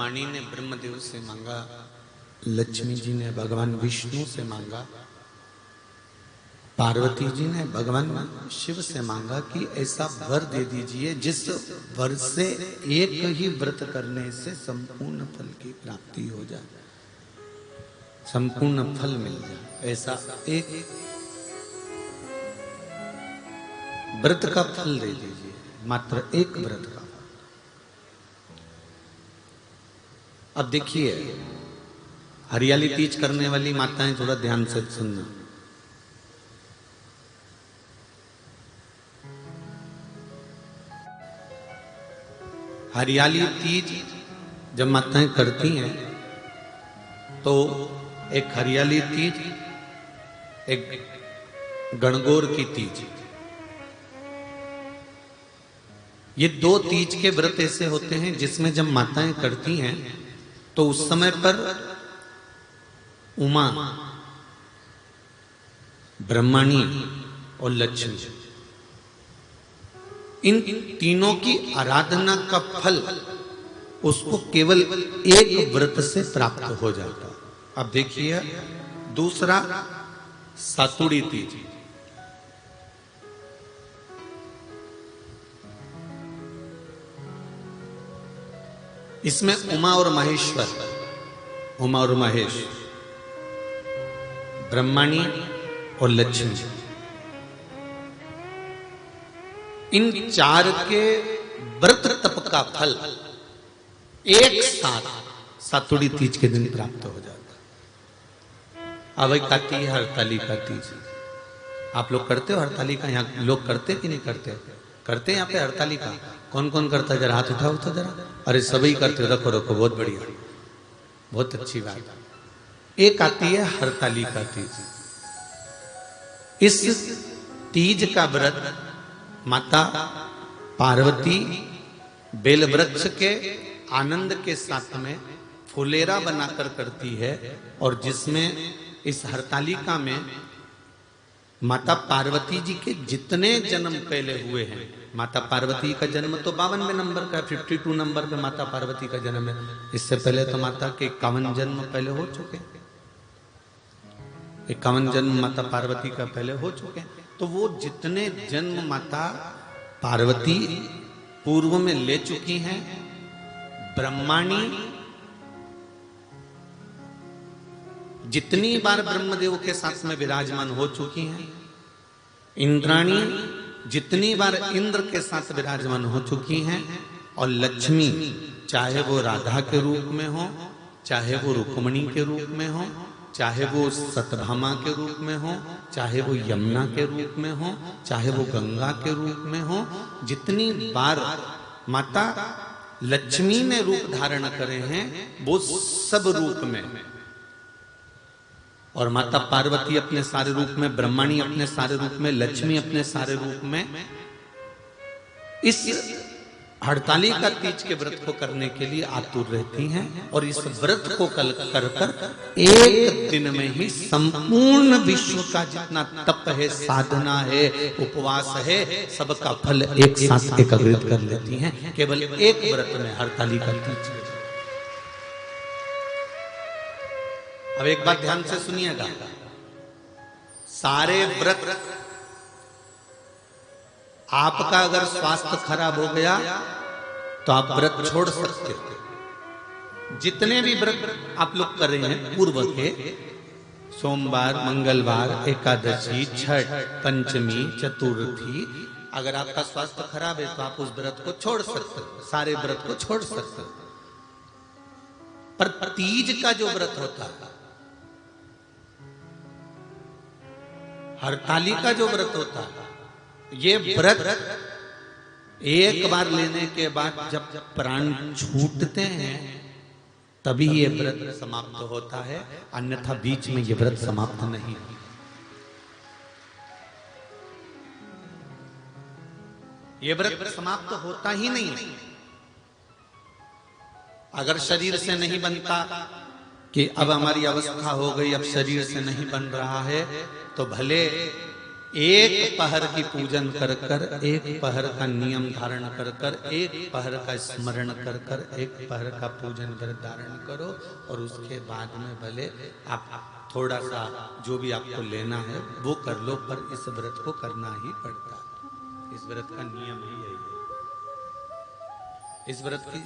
ब्रह्माणी ने ब्रह्मदेव से मांगा, लक्ष्मी जी ने भगवान विष्णु से मांगा, पार्वती जी ने भगवान शिव से मांगा कि ऐसा वर दे दीजिए जिस वर से एक ही व्रत करने से संपूर्ण फल की प्राप्ति हो जाए, संपूर्ण फल मिल जाए। ऐसा एक व्रत का फल दे दीजिए, मात्र एक व्रत का। अब देखिए, हरियाली तीज करने वाली माताएं थोड़ा ध्यान से सुनना। हरियाली तीज जब माताएं करती हैं तो एक हरियाली तीज, एक गणगौर की तीज, ये दो तीज के व्रत ऐसे होते हैं जिसमें जब माताएं करती हैं तो उस समय पर उमा, ब्रह्माणी और लक्ष्मी, इन तीनों की आराधना का फल उसको केवल एक व्रत से प्राप्त हो जाता। अब देखिए दूसरा सातुड़ी तीज। इसमें उमा और महेश्वर, उमा और महेश, ब्रह्माणी और लक्ष्मी, इन चार के व्रत तप का फल एक साथ सातुड़ी तीज के दिन प्राप्त हो जाता। अब एक आती है हरतालिका तीज। आप लोग करते हो हरतालिका? यहाँ लोग करते कि नहीं करते? करते हैं यहाँ पे हरतालिका? कौन कौन करता है? जरा हाथ उठाओ तो जरा। अरे सभी करते हो, रखो रखो, बहुत बढ़िया, बहुत अच्छी बात। एक आती है हरतालिका तीज। इस तीज का व्रत माता पार्वती बेलवृक्ष के आनंद के साथ में फुलेरा बनाकर करती है, और जिसमें इस हरतालिका में माता पार्वती जी के जितने जन्म पहले हुए हैं, माता पार्वती का जन्म तो 52वें नंबर का, 52 नंबर पे माता पार्वती का जन्म है। इससे पहले तो माता के 51 जन्म पहले हो चुके, 51 जन्म माता पार्वती का पहले हो चुके। तो वो जितने जन्म माता पार्वती पूर्व में ले चुकी हैं, ब्रह्माणी जितनी बार ब्रह्मदेव के साथ में विराजमान हो चुकी हैं, इंद्राणी जितनी बार इंद्र के साथ विराजमान हो चुकी हैं, और लक्ष्मी चाहे वो राधा के रूप में हो, चाहे वो रुक्मणी के रूप में हो, चाहे वो सतभामा के रूप में हो, चाहे वो यमुना के रूप में हो, चाहे वो गंगा के रूप में हो, जितनी बार माता लक्ष्मी ने रूप धारण करे हैं वो सब रूप में, और माता पार्वती अपने सारे रूप में, ब्रह्माणी अपने सारे रूप में, लक्ष्मी अपने सारे रूप में, इस हड़तालिका तीज के व्रत को करने के लिए आतुर रहती हैं। और इस व्रत को कर एक दिन में ही संपूर्ण विश्व का जितना तप है, साधना है, उपवास है, सबका फल एक साथ एकत्रित कर लेती हैं केवल एक व्रत में, हड़तालिका तीज। अब एक बात ध्यान से सुनिएगा, सारे व्रत, आपका अगर स्वास्थ्य खराब हो गया तो आप व्रत छोड़ सकते हो। जितने भी व्रत आप लोग कर रहे हैं पूर्व के, सोमवार, मंगलवार, एकादशी, छठ, पंचमी, चतुर्थी, अगर आपका स्वास्थ्य खराब है तो आप उस व्रत को छोड़ सकते हो, सारे व्रत को छोड़ सकते हो। पर तीज का जो व्रत होता है, हरतालिका जो व्रत होता है, ये व्रत एक बार लेने के बाद जब प्राण छूटते हैं तभी ये व्रत समाप्त होता है, अन्यथा बीच में ये व्रत समाप्त नहीं। ये व्रत समाप्त होता ही नहीं। अगर शरीर से नहीं बनता कि अब हमारी अवस्था हो गई, अब शरीर से नहीं बन रहा है, तो भले एक पहर की पूजन कर कर, एक पहर का नियम धारण कर कर, एक पहर का स्मरण कर कर, एक पहर का पूजन व्रत धारण करो। और उसके बाद में भले आप थोड़ा सा जो भी आपको लेना है वो कर लो, पर इस व्रत को करना ही पड़ता है। इस व्रत का नियम ही यही है। इस व्रत की